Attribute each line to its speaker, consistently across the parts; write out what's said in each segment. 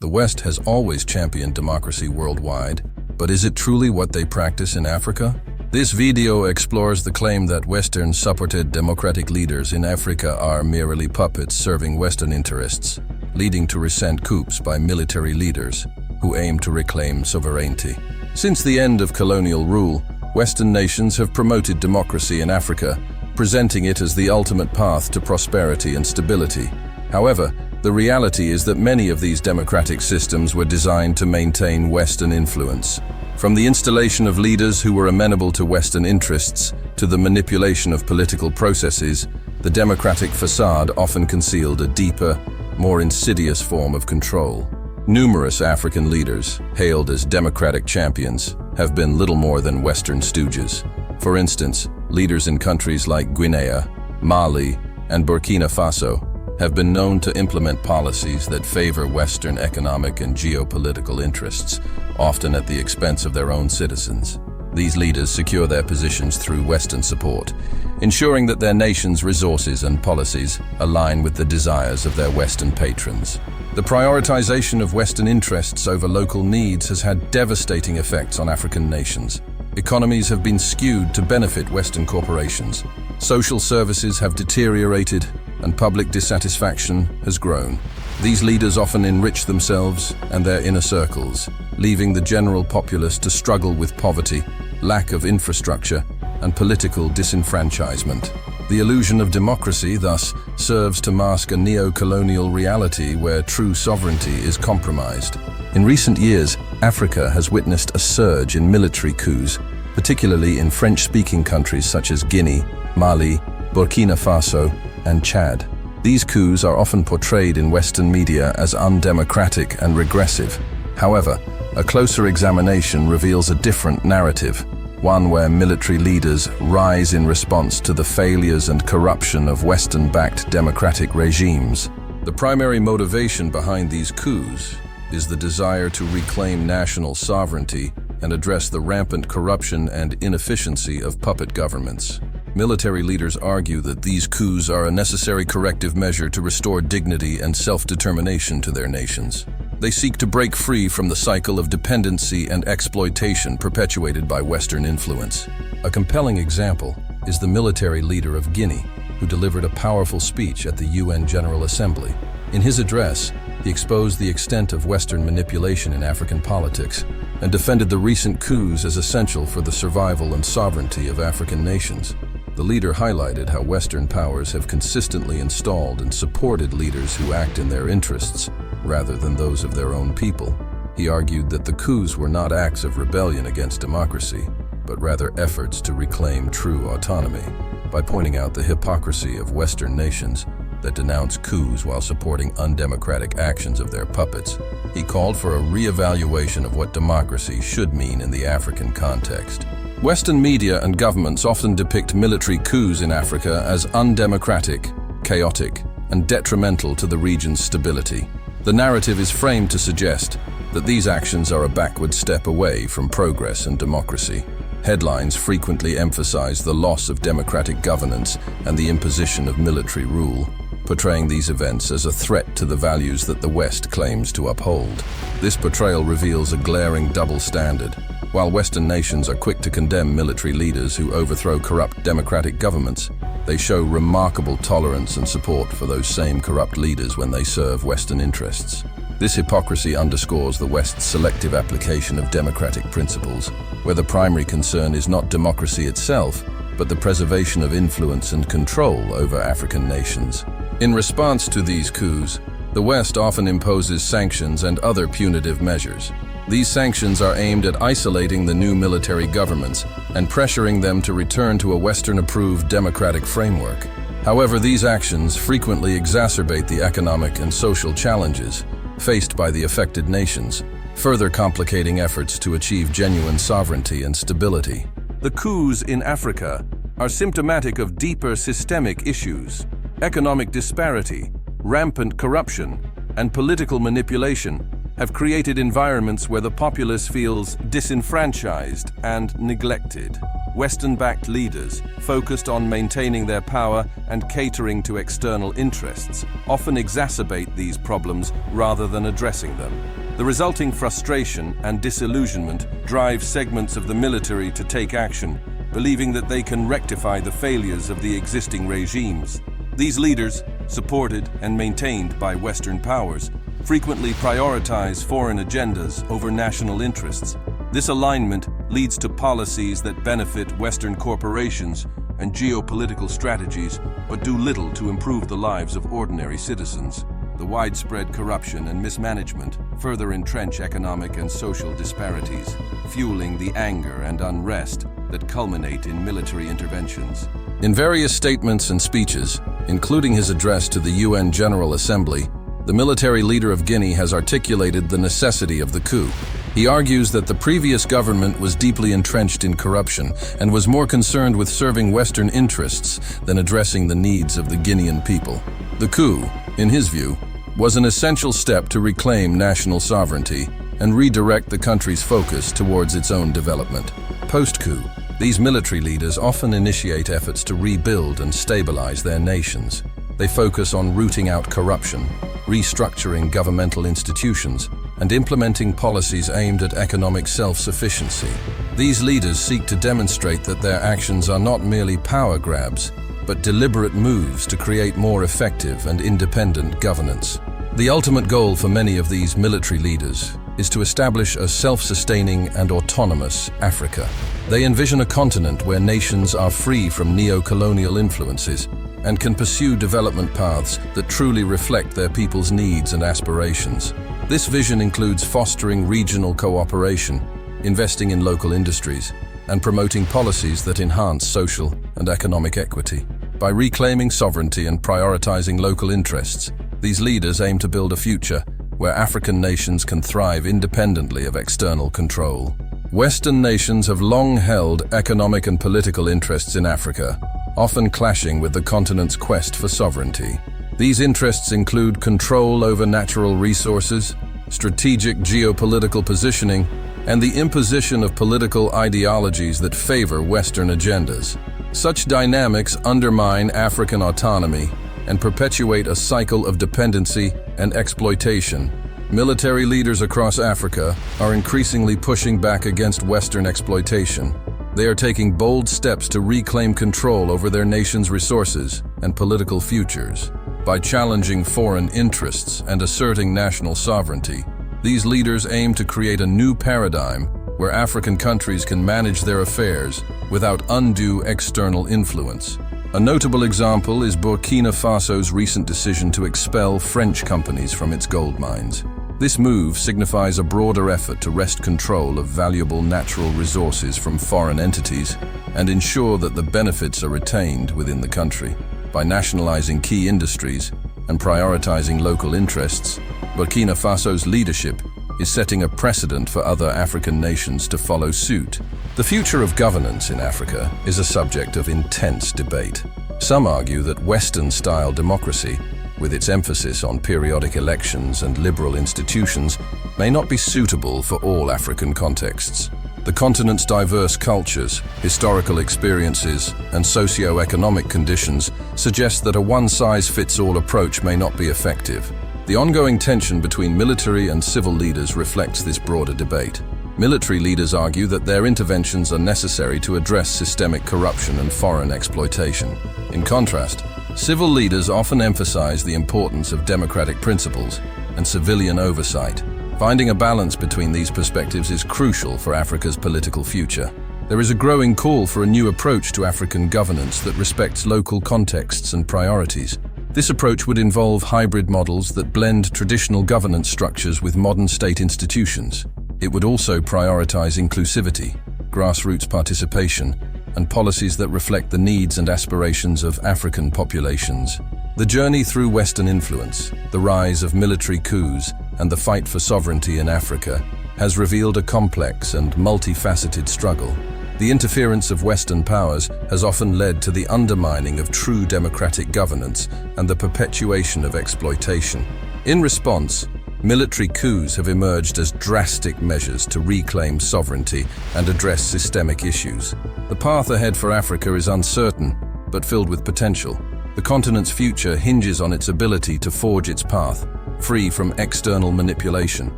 Speaker 1: The West has always championed democracy worldwide, but is it truly what they practice in Africa? This video explores the claim that Western-supported democratic leaders in Africa are merely puppets serving Western interests, leading to recent coups by military leaders who aim to reclaim sovereignty. Since the end of colonial rule, Western nations have promoted democracy in Africa, presenting it as the ultimate path to prosperity and stability. However, the reality is that many of these democratic systems were designed to maintain Western influence. From the installation of leaders who were amenable to Western interests to the manipulation of political processes, the democratic facade often concealed a deeper, more insidious form of control. Numerous African leaders, hailed as democratic champions, have been little more than Western stooges. For instance, leaders in countries like Guinea, Mali, and Burkina Faso have been known to implement policies that favor Western economic and geopolitical interests, often at the expense of their own citizens. These leaders secure their positions through Western support, ensuring that their nation's resources and policies align with the desires of their Western patrons. The prioritization of Western interests over local needs has had devastating effects on African nations. Economies have been skewed to benefit Western corporations. Social services have deteriorated, and public dissatisfaction has grown. These leaders often enrich themselves and their inner circles, leaving the general populace to struggle with poverty, lack of infrastructure, and political disenfranchisement. The illusion of democracy, thus, serves to mask a neo-colonial reality where true sovereignty is compromised. In recent years, Africa has witnessed a surge in military coups, particularly in French-speaking countries such as Guinea, Mali, Burkina Faso, and Chad. These coups are often portrayed in Western media as undemocratic and regressive. However, a closer examination reveals a different narrative, one where military leaders rise in response to the failures and corruption of Western-backed democratic regimes. The primary motivation behind these coups is the desire to reclaim national sovereignty and address the rampant corruption and inefficiency of puppet governments. Military leaders argue that these coups are a necessary corrective measure to restore dignity and self-determination to their nations. They seek to break free from the cycle of dependency and exploitation perpetuated by Western influence. A compelling example is the military leader of Guinea, who delivered a powerful speech at the UN General Assembly. In his address, he exposed the extent of Western manipulation in African politics and defended the recent coups as essential for the survival and sovereignty of African nations. The leader highlighted how Western powers have consistently installed and supported leaders who act in their interests, rather than those of their own people. He argued that the coups were not acts of rebellion against democracy, but rather efforts to reclaim true autonomy. By pointing out the hypocrisy of Western nations that denounce coups while supporting undemocratic actions of their puppets, he called for a re-evaluation of what democracy should mean in the African context. Western media and governments often depict military coups in Africa as undemocratic, chaotic, and detrimental to the region's stability. The narrative is framed to suggest that these actions are a backward step away from progress and democracy. Headlines frequently emphasize the loss of democratic governance and the imposition of military rule, portraying these events as a threat to the values that the West claims to uphold. This portrayal reveals a glaring double standard. While Western nations are quick to condemn military leaders who overthrow corrupt democratic governments, they show remarkable tolerance and support for those same corrupt leaders when they serve Western interests. This hypocrisy underscores the West's selective application of democratic principles, where the primary concern is not democracy itself, but the preservation of influence and control over African nations. In response to these coups, the West often imposes sanctions and other punitive measures. These sanctions are aimed at isolating the new military governments and pressuring them to return to a Western-approved democratic framework. However, these actions frequently exacerbate the economic and social challenges faced by the affected nations, further complicating efforts to achieve genuine sovereignty and stability. The coups in Africa are symptomatic of deeper systemic issues. Economic disparity, rampant corruption, and political manipulation have created environments where the populace feels disenfranchised and neglected. Western-backed leaders, focused on maintaining their power and catering to external interests, often exacerbate these problems rather than addressing them. The resulting frustration and disillusionment drive segments of the military to take action, believing that they can rectify the failures of the existing regimes. These leaders, supported and maintained by Western powers, frequently prioritize foreign agendas over national interests. This alignment leads to policies that benefit Western corporations and geopolitical strategies, but do little to improve the lives of ordinary citizens. The widespread corruption and mismanagement further entrench economic and social disparities, fueling the anger and unrest that culminate in military interventions. In various statements and speeches, including his address to the UN General Assembly, the military leader of Guinea has articulated the necessity of the coup. He argues that the previous government was deeply entrenched in corruption and was more concerned with serving Western interests than addressing the needs of the Guinean people. The coup, in his view, was an essential step to reclaim national sovereignty and redirect the country's focus towards its own development. Post-coup, these military leaders often initiate efforts to rebuild and stabilize their nations. They focus on rooting out corruption, restructuring governmental institutions, and implementing policies aimed at economic self-sufficiency. These leaders seek to demonstrate that their actions are not merely power grabs, but deliberate moves to create more effective and independent governance. The ultimate goal for many of these military leaders is to establish a self-sustaining and autonomous Africa. They envision a continent where nations are free from neo-colonial influences and can pursue development paths that truly reflect their people's needs and aspirations. This vision includes fostering regional cooperation, investing in local industries, and promoting policies that enhance social and economic equity. By reclaiming sovereignty and prioritizing local interests, these leaders aim to build a future where African nations can thrive independently of external control. Western nations have long held economic and political interests in Africa, often clashing with the continent's quest for sovereignty. These interests include control over natural resources, strategic geopolitical positioning, and the imposition of political ideologies that favor Western agendas. Such dynamics undermine African autonomy and perpetuate a cycle of dependency and exploitation. Military leaders across Africa are increasingly pushing back against Western exploitation. They are taking bold steps to reclaim control over their nation's resources and political futures. By challenging foreign interests and asserting national sovereignty, these leaders aim to create a new paradigm where African countries can manage their affairs without undue external influence. A notable example is Burkina Faso's recent decision to expel French companies from its gold mines. This move signifies a broader effort to wrest control of valuable natural resources from foreign entities and ensure that the benefits are retained within the country. By nationalizing key industries and prioritizing local interests, Burkina Faso's leadership is setting a precedent for other African nations to follow suit. The future of governance in Africa is a subject of intense debate. Some argue that Western-style democracy, with its emphasis on periodic elections and liberal institutions, may not be suitable for all African contexts. The continent's diverse cultures, historical experiences, and socio-economic conditions suggest that a one-size-fits-all approach may not be effective. The ongoing tension between military and civil leaders reflects this broader debate. Military leaders argue that their interventions are necessary to address systemic corruption and foreign exploitation. In contrast, civil leaders often emphasize the importance of democratic principles and civilian oversight. Finding a balance between these perspectives is crucial for Africa's political future. There is a growing call for a new approach to African governance that respects local contexts and priorities. This approach would involve hybrid models that blend traditional governance structures with modern state institutions. It would also prioritize inclusivity, grassroots participation, and policies that reflect the needs and aspirations of African populations. The journey through Western influence, the rise of military coups, and the fight for sovereignty in Africa has revealed a complex and multifaceted struggle. The interference of Western powers has often led to the undermining of true democratic governance and the perpetuation of exploitation. In response, Military coups have emerged as drastic measures to reclaim sovereignty and address systemic issues. The path ahead for Africa is uncertain, but filled with potential. The continent's future hinges on its ability to forge its path, free from external manipulation.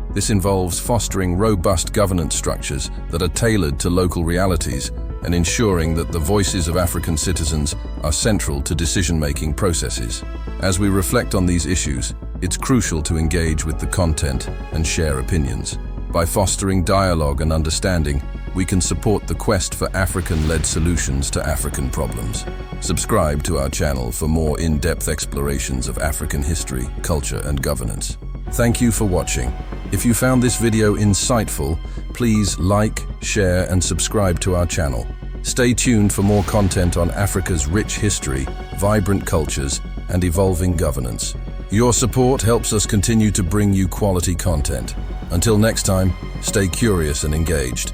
Speaker 1: This involves fostering robust governance structures that are tailored to local realities and ensuring that the voices of African citizens are central to decision-making processes. As we reflect on these issues, it's crucial to engage with the content and share opinions. By fostering dialogue and understanding, we can support the quest for African-led solutions to African problems. Subscribe to our channel for more in-depth explorations of African history, culture, and governance. Thank you for watching. If you found this video insightful, please like, share, and subscribe to our channel. Stay tuned for more content on Africa's rich history, vibrant cultures, and evolving governance. Your support helps us continue to bring you quality content. Until next time, stay curious and engaged.